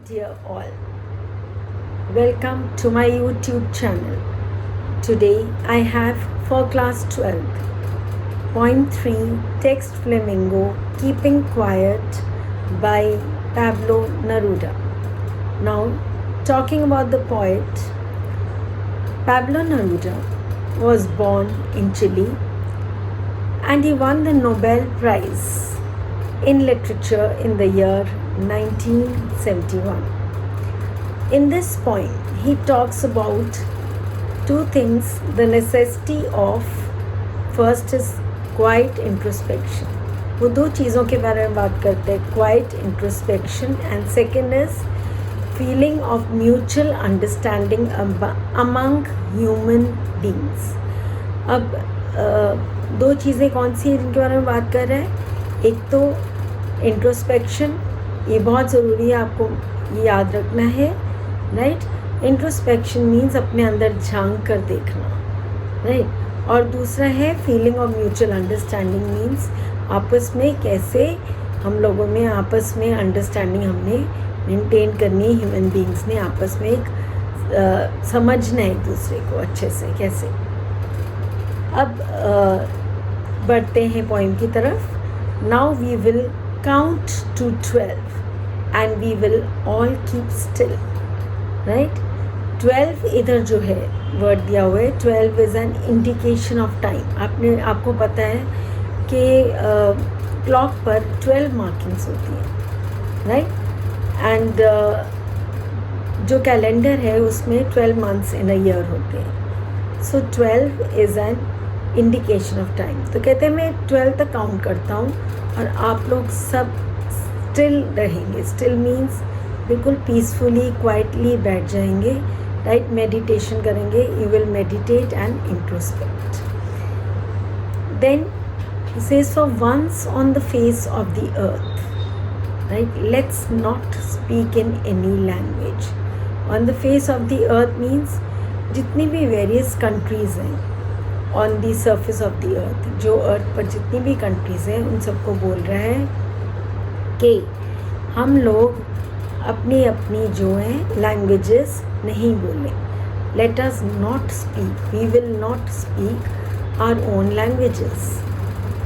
dear all, welcome to my YouTube channel. Today I have for class 12, point 3 text Flamingo Keeping Quiet by Pablo Neruda. Now, talking about the poet, Pablo Neruda was born in Chile and he won the Nobel Prize in Literature in the year 1971. In this poem, he talks about two things: the necessity of, first is quiet introspection. वो दो चीज़ों के बारे में बात करते हैं, quiet introspection, and second is feeling of mutual understanding among human beings. अब दो चीज़ें कौन सी इनके बारे में बात कर रहे हैं? एक तो इंट्रोस्पेक्शन, ये बहुत ज़रूरी है, आपको ये याद रखना है, राइट? इंट्रोस्पेक्शन मीन्स अपने अंदर झांक कर देखना, राइट? और दूसरा है feeling of mutual understanding, means आपस में कैसे हम लोगों में आपस में अंडरस्टैंडिंग हमने मेंटेन करनी है, ह्यूमन बीइंग्स ने आपस में एक समझना है एक दूसरे को अच्छे से कैसे। अब बढ़ते हैं पोइम की तरफ। Now we will count to 12 and we will all keep still, right? 12 इधर जो है वर्ड दिया हुआ है, 12 is an indication of time. आपको पता है कि क्लॉक पर 12 मार्किंग्स होती हैं, राइट? एंड जो कैलेंडर है उसमें 12 मंथ्स इन अ ईयर होते हैं. सो 12 is an indication of time. तो कहते हैं मैं 12 तक काउंट करता हूँ और आप लोग सब स्टिल रहेंगे. स्टिल मीन्स बिल्कुल पीसफुली क्वाइटली बैठ जाएंगे, राइट? मेडिटेशन करेंगे. You will meditate and introspect. Then he says, for once on the face of the earth, right? Let's not speak in any language. On the face of the earth means जितनी भी various countries हैं on the surface of the earth, जो earth पर जितनी भी countries हैं उन सबको बोल रहा है कि हम लोग अपनी अपनी जो हैं languages नहीं बोलें. Let us not speak. We will not speak our own languages.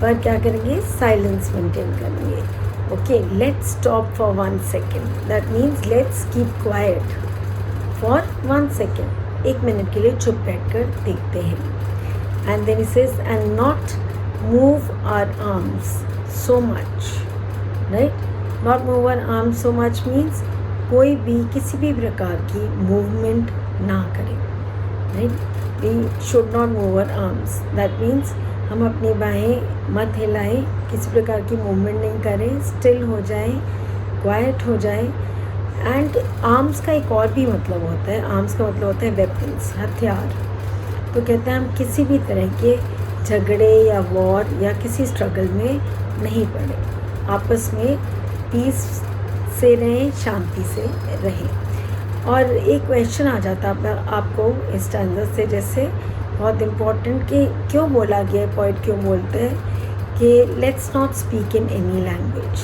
पर क्या करेंगे? साइलेंस मेंटेन करेंगे. Okay, let's stop for 1 second. That means let's keep quiet for 1 second. 1 minute के लिए चुप बैठ कर देखते हैं. And then he says, and not move our arms so much, right? Not move our arms so much means कोई भी किसी भी प्रकार की मूवमेंट ना करें, right? We should not move our arms. That means हम अपनी बाहें मत हिलाएं, किसी प्रकार की मूवमेंट नहीं करें, स्टिल हो जाएं, क्वाइट हो जाएं. एंड आर्म्स का एक और भी मतलब होता है. आर्म्स का मतलब होता है वेपन्स, हथियार. तो कहते हैं हम किसी भी तरह के झगड़े या वॉर या किसी स्ट्रगल में नहीं पड़े, आपस में पीस से रहें, शांति से रहें. और एक क्वेश्चन आ जाता है आपको इस स्टैंजा से, जैसे बहुत इम्पॉर्टेंट कि क्यों बोला गया है, पोइट क्यों बोलते हैं कि let's not speak in any language,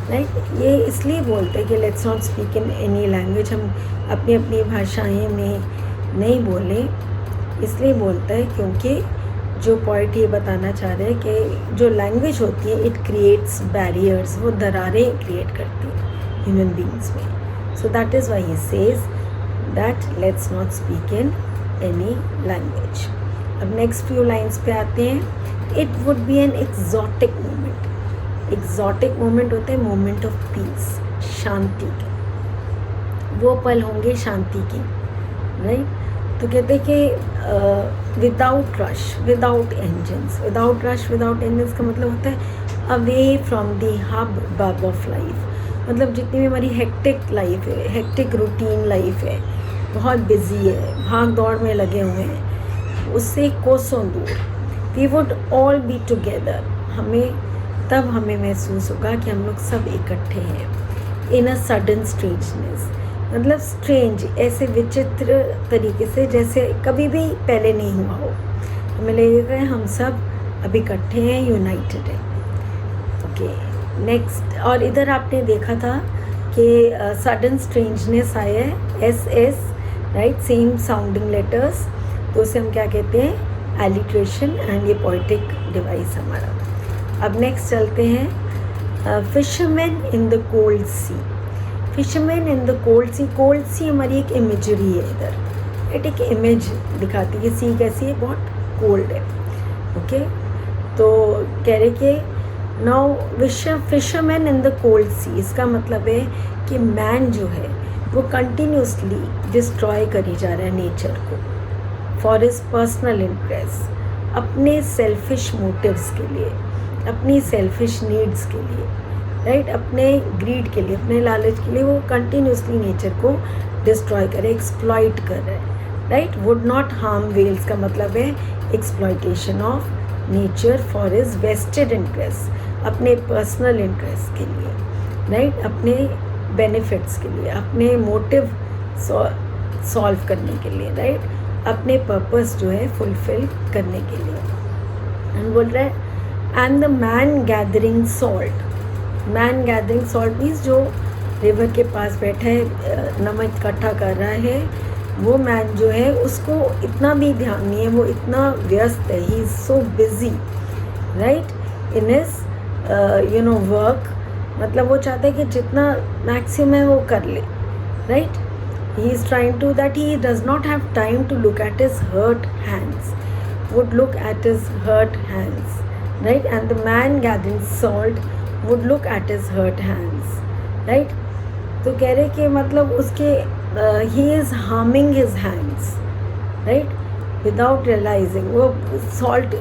right? ये इसलिए बोलते हैं कि let's not speak in any language, हम अपनी अपनी भाषाएं में नहीं बोलें. इसलिए बोलता है क्योंकि जो पोइट ये बताना चाह रहे हैं कि जो लैंग्वेज होती है इट क्रिएट्स बैरियर्स, वो दरारें क्रिएट करती हैं ह्यूमन बींग्स में. So that is why he says that let's not speak in any language. अब नेक्स्ट फ्यू लाइन्स पे आते हैं. It would be an exotic moment. Exotic moment होते हैं मोमेंट ऑफ पीस, शांति के. वो पल होंगे शांति की, राइट? तो कहते हैं कि without rush, without engines. Without rush, without engines का मतलब होता है away from the hub of life. मतलब जितनी भी हमारी हेक्टिक लाइफ है, हेक्टिक रूटीन लाइफ है, बहुत बिजी है, भाग दौड़ में लगे हुए हैं, उससे कोसों दूर. We would all be together. हमें महसूस होगा कि हम लोग सब इकट्ठे हैं. इन अ सडन स्ट्रेंजनेस, मतलब स्ट्रेंज, ऐसे विचित्र तरीके से जैसे कभी भी पहले नहीं हुआ हो. हमें लगेगा हम सब अब इकट्ठे हैं, यूनाइटेड हैं. Okay, next. और इधर आपने देखा था कि सडन स्ट्रेंजनेस आया है, SS, right, same sounding letters, तो उसे हम क्या कहते हैं, एलिट्रेशन, एंड ये पोइटिक डिवाइस हमारा। अब नेक्स्ट चलते हैं fisherman in the cold sea. Fisherman in the cold sea हमारी एक इमेजरी है इधर, एक इमेज दिखाती है, सी कैसी है, बहुत कोल्ड है, ओके। तो कह रहे कि now fisherman in the cold sea, इसका मतलब है कि मैन जो है वो कंटिन्यूसली डिस्ट्रॉय करी जा रहा है नेचर को फॉर हिज पर्सनल इंटरेस्ट, अपने सेल्फिश मोटिव्स के लिए, अपनी सेल्फिश नीड्स के लिए, राइट, अपने ग्रीड के लिए, अपने लालच के लिए वो कंटिन्यूसली नेचर को डिस्ट्रॉय करे, एक्सप्लॉइट कर रहा है, right. Would not harm whales का मतलब है exploitation of nature for his vested interest, अपने पर्सनल इंटरेस्ट के लिए, राइट, अपने बेनिफिट्स के लिए, अपने मोटिव सॉल्व करने के लिए, राइट, अपने पर्पस जो है फुलफिल करने के लिए। एंड बोल रहा है and the man gathering salt, man gathering salt means जो रिवर के पास बैठा है, नमक इकट्ठा कर रहा है, वो मैन जो है उसको इतना भी ध्यान नहीं है, वो इतना व्यस्त है, he is so busy, right, in his work, मतलब वो चाहता है कि जितना मैक्सिमम है वो कर ले, right. He is trying to that he does not have time to look at his hurt hands, would look at his hurt hands, right, and the man gathering salt would look at his hurt hands, right. तो कह रहे कि मतलब उसके he is harming his hands, right, without realising, वो salt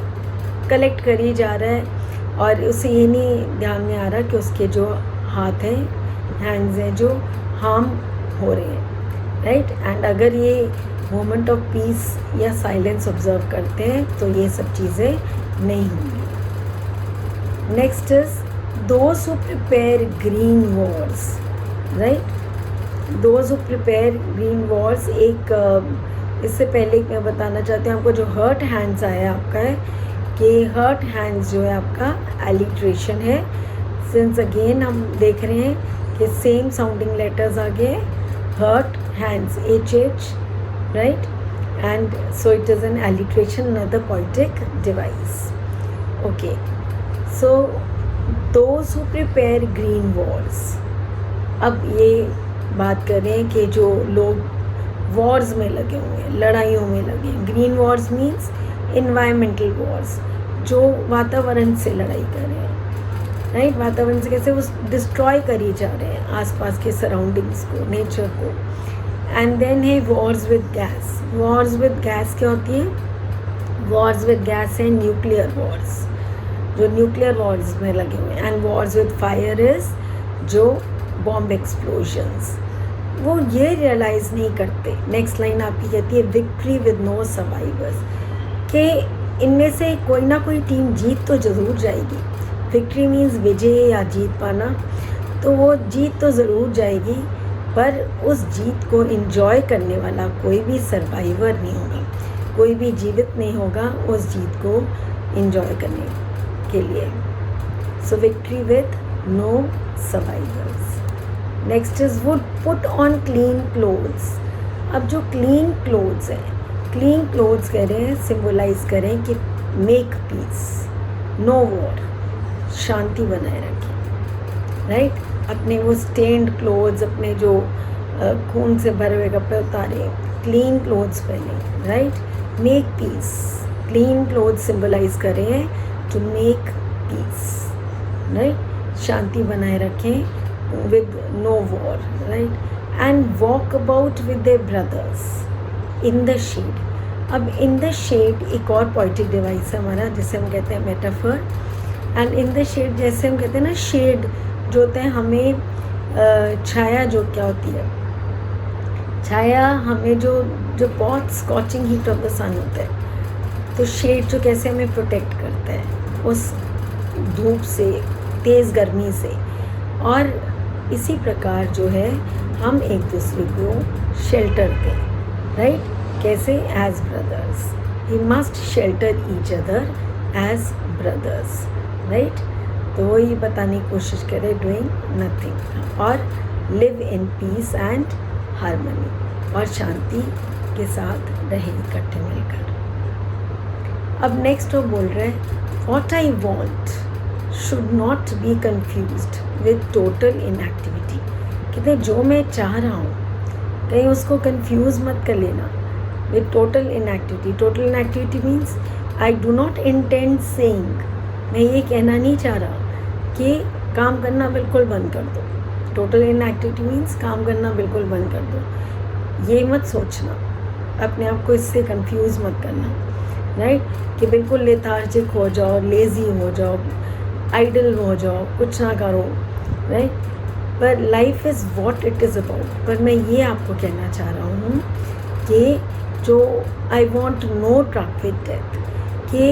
collect करी जा रहा है और उसे ये नहीं ध्यान में आ रहा कि उसके जो हाथ हैं, हैंड्स हैं, जो हार्म हो रहे हैं, राइट। एंड अगर ये मोमेंट ऑफ पीस या साइलेंस ऑब्जर्व करते हैं तो ये सब चीज़ें नहीं होंगी। Next is those who prepare green Wars, right, those who prepare green Wars. एक इससे पहले मैं बताना चाहती हूँ आपको, जो हर्ट हैंड्स आया आपका है कि हर्ट हैंड्स जो है आपका एलिट्रेशन है, सिंस अगेन हम देख रहे हैं कि सेम साउंडिंग लेटर्स आ गए, hurt hands, HH, right, and so it is an alliteration, another poetic device, okay. So those who prepare green wars, अब ये बात करें कि जो लोग वॉर्स में लगे हुए हैं, लड़ाइयों में लगे हैं, green Wars means environmental Wars, जो वातावरण से लड़ाई कर रहे हैं, राइट, वातावरण से कैसे वो डिस्ट्रॉय करी जा रहे हैं आसपास के सराउंडिंग्स को, नेचर को। एंड देन है Wars with gas. Wars with gas क्या होती है, वॉर्स विद गैस है न्यूक्लियर वॉर्स, जो न्यूक्लियर वॉर्स में लगे हुए हैं। And Wars with fire is जो बॉम्ब एक्सप्लोजन्स, वो ये रियलाइज़ नहीं करते। नेक्स्ट लाइन आपकी कहती है विक्ट्री विद नो सर्वाइवर्स, कि इनमें से कोई ना कोई टीम जीत तो ज़रूर जाएगी। विक्ट्री मीन्स विजय या जीत पाना, तो वो जीत तो ज़रूर जाएगी, पर उस जीत को इन्जॉय करने वाला कोई भी सर्वाइवर नहीं होगा, कोई भी जीवित नहीं होगा उस जीत को इन्जॉय करने के लिए। So victory with no survivors. Next is would put on clean clothes. अब जो क्लीन क्लोथ्स हैं, क्लीन क्लोथ्स कह रहे हैं, सिम्बोलाइज करें कि मेक पीस, नो वॉर, शांति बनाए रखें, राइट। अपने वो स्टेन्ड क्लोथ्स, अपने जो खून से भरे हुए कपड़े उतारे, क्लीन क्लोथ्स पहने, right. Make peace, clean clothes symbolise कर रहे हैं टू मेक पीस, राइट, शांति बनाए रखें with no war, right, and walk about with their brothers in the shade. अब in the shade एक और poetic device है हमारा, जिसे हम कहते हैं metaphor, and in the shade जैसे हम कहते हैं ना, shade जो होता है हमें छाया, जो क्या होती है छाया, हमें जो बहुत स्कॉचिंग हीट ऑफ द सन होता है, तो शेड जो कैसे हमें प्रोटेक्ट करता है उस धूप से, तेज़ गर्मी से। और इसी प्रकार जो है हम एक दूसरे को शेल्टर दें, राइट, कैसे, as brothers, we must shelter each other as brothers, right. तो वो ये बताने की कोशिश करे डूइंग नथिंग। और live in peace and harmony, और शांति के साथ रहे इकट्ठे मिलकर। अब नेक्स्ट वो बोल रहे हैं what I want should not be confused with total inactivity. कहते जो मैं चाह रहा हूँ कहीं उसको कंफ्यूज मत कर लेना with total inactivity. Total inactivity means I do not intend saying, मैं ये कहना नहीं चाह रहा कि काम करना बिल्कुल बंद कर दो। टोटल इनएक्टिविटी मीन्स काम करना बिल्कुल बंद कर दो, ये मत सोचना, अपने आप को इससे कंफ्यूज मत करना, राइट? कि बिल्कुल लेथार्जिक हो जाओ, लेज़ी हो जाओ, आइडल हो जाओ, कुछ ना करो, राइट? पर life is what it is about. पर मैं ये आपको कहना चाह रहा हूँ कि जो I want no truck with death, कि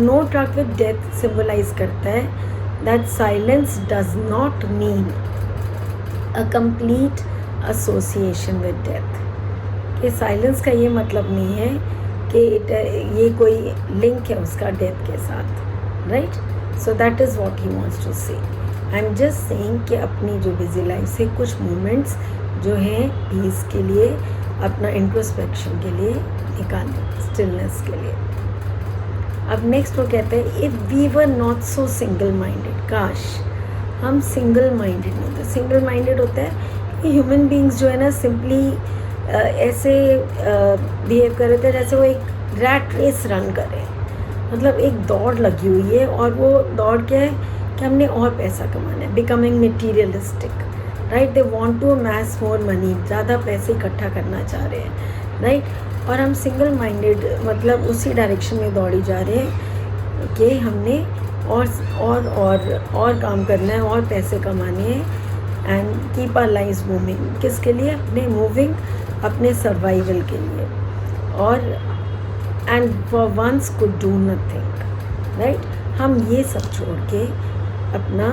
no truck with death symbolize करता है that silence does not mean a complete association with death. कि साइलेंस का ये मतलब नहीं है कि ये कोई लिंक है उसका डेथ के साथ, right? So that is what he wants to say. I am just saying कि अपनी जो बिजी लाइफ से कुछ मोमेंट्स जो हैं पीस के लिए, अपना इंट्रोस्पेक्शन के लिए निकालें, स्टिलनेस के लिए। अब नेक्स्ट वो कहते हैं if we were not so single minded, काश हम सिंगल माइंडेड नहीं होते। सिंगल माइंडेड होता है कि ह्यूमन बींग्स जो है ना सिंपली ऐसे बिहेव कर रहे थे जैसे वो एक रैट रेस रन कर रहे हैं, मतलब एक दौड़ लगी हुई है और वो दौड़ क्या है कि हमने और पैसा कमाना है, becoming materialistic, right? They want to amass more money, ज़्यादा पैसे इकट्ठा करना चाह रहे हैं, राइट? और हम सिंगल माइंडेड मतलब उसी डायरेक्शन में दौड़ी जा रहे हैं कि हमने और काम करना है और पैसे कमाने हैं and keep our lives moving. किसके लिए? अपने मूविंग, अपने सर्वाइवल के लिए। और and for once could do nothing, right? हम ये सब छोड़ के अपना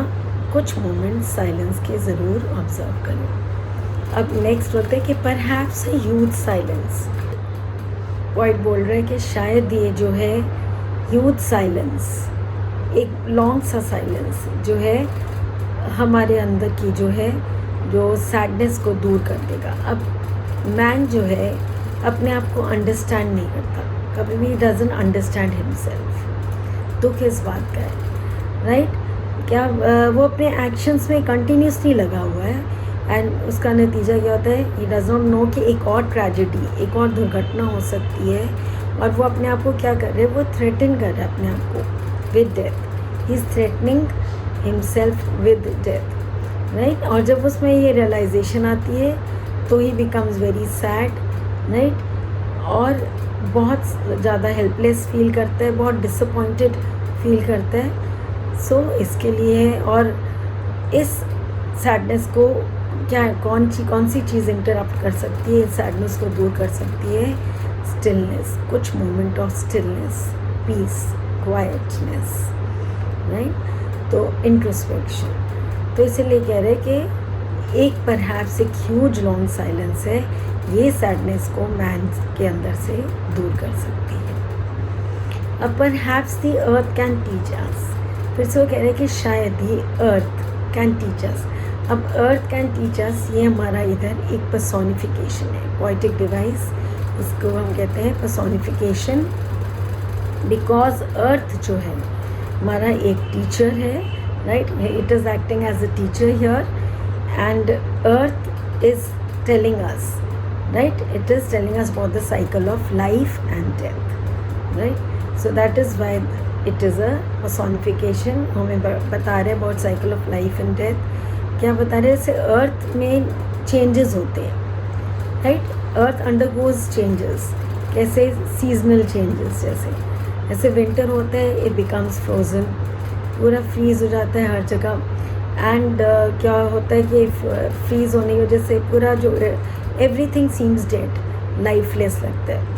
कुछ मोमेंट साइलेंस के ज़रूर ऑब्जर्व करें। अब नेक्स्ट होता है कि perhaps a huge silence. Point बोल रहे हैं कि शायद ये जो है ह्यूज साइलेंस, एक लॉन्ग सा साइलेंस जो है हमारे अंदर की जो है जो सैडनेस को दूर कर देगा। अब मैन जो है अपने आप को अंडरस्टैंड नहीं करता, कभी भी डजंट अंडरस्टैंड हिमसेल्फ। दुख इस बात का है, राइट? क्या वो अपने एक्शंस में कंटिन्यूसली लगा हुआ है एंड उसका नतीजा क्या होता है? ही डज नॉट नो कि एक और ट्रेजेडी, एक और दुर्घटना हो सकती है और वो अपने आप को क्या कर रहे हैं? वो थ्रेटन कर रहे हैं अपने आप को with death. He is threatening himself with death, right? और जब उसमें ये रियलाइजेशन आती है तो ही बिकम्स वेरी सैड, राइट? और बहुत ज़्यादा हेल्पलेस फील करता है, बहुत डिसअपॉइंटेड फील करता है। सो इसके लिए और इस सैडनेस को क्या कौन सी चीज़ इंटरप्ट कर सकती है, इस सैडनेस को दूर कर सकती है? स्टिलनेस, कुछ moment of stillness, peace, quietness, right? तो इंट्रोस्पेक्शन। तो इसीलिए कह रहे कि एक परहैप्स एक ह्यूज लॉन्ग साइलेंस है, ये सैडनेस को मैन के अंदर से दूर कर सकती है। अब perhaps the earth can teach us, फिर से वो कह रहे हैं कि शायद ये अर्थ कैन टीच अस। अब अर्थ कैन टीच अस, ये हमारा इधर एक पर्सोनिफिकेशन है, पोएटिक डिवाइस, इसको हम कहते हैं पर्सोनिफिकेशन। बिकॉज अर्थ जो है हमारा एक टीचर है, right? It is acting as a teacher here and earth is telling us, right? It is telling us about the cycle of life and death, right? So that is why it is a personification. हमें बता रहे about cycle of life and death. क्या बता रहे हैं? जैसे अर्थ में changes होते हैं, राइट? अर्थ अंडरगोज चेंजेस, कैसे? सीजनल चेंजेस, जैसे विंटर होता है इट बिकम्स फ्रोज़न, पूरा फ्रीज़ हो जाता है हर जगह। एंड क्या होता है कि फ्रीज़ होने की वजह से पूरा जो एवरीथिंग सीम्स डेड, लाइफलेस लगता है।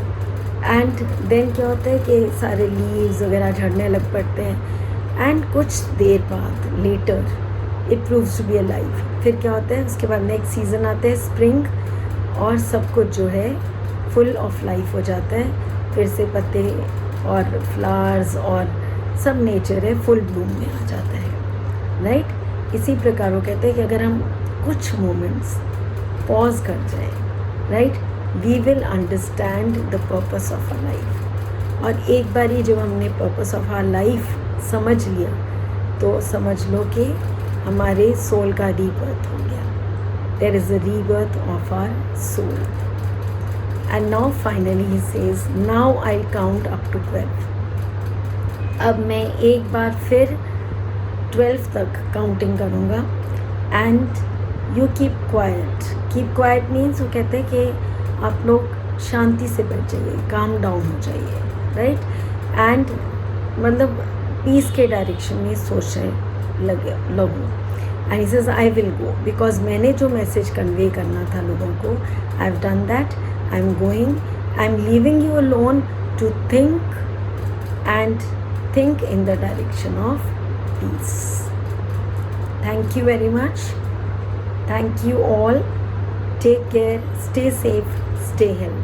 एंड देन क्या होता है कि सारे लीव्स वगैरह झड़ने लग पड़ते हैं एंड कुछ देर बाद later it proves to be alive. फिर क्या होता है? उसके बाद नेक्स्ट सीज़न आता है स्प्रिंग और सब कुछ जो है फुल ऑफ लाइफ हो जाता है, फिर से पत्ते और फ्लावर्स और सब नेचर है फुल ब्लूम में आ जाता है, राइट? इसी प्रकार वो कहते हैं कि अगर हम कुछ मोमेंट्स पॉज कर जाए, right, we will understand the purpose of our life. और एक बार ही जब हमने पर्पस ऑफ आवर लाइफ समझ लिया तो समझ लो कि हमारे सोल का रीबर्थ हो गया। There is a rebirth of our soul. And now finally he says now I count up to 12। अब मैं एक बार फिर 12 तक काउंटिंग करूँगा and you keep quiet. Keep quiet means वो कहते हैं कि आप लोग शांति से बैठ जाइए, काम डाउन हो जाइए, राइट, एंड मतलब पीस के डायरेक्शन में सोचने लगूँ। And he says I will go, because मैंने जो मैसेज कन्वे करना था लोगों को, I have done that, I am going, I am leaving you alone to think and think in the direction of peace. Thank you very much. Thank you all. Take care. Stay safe. Stay healthy.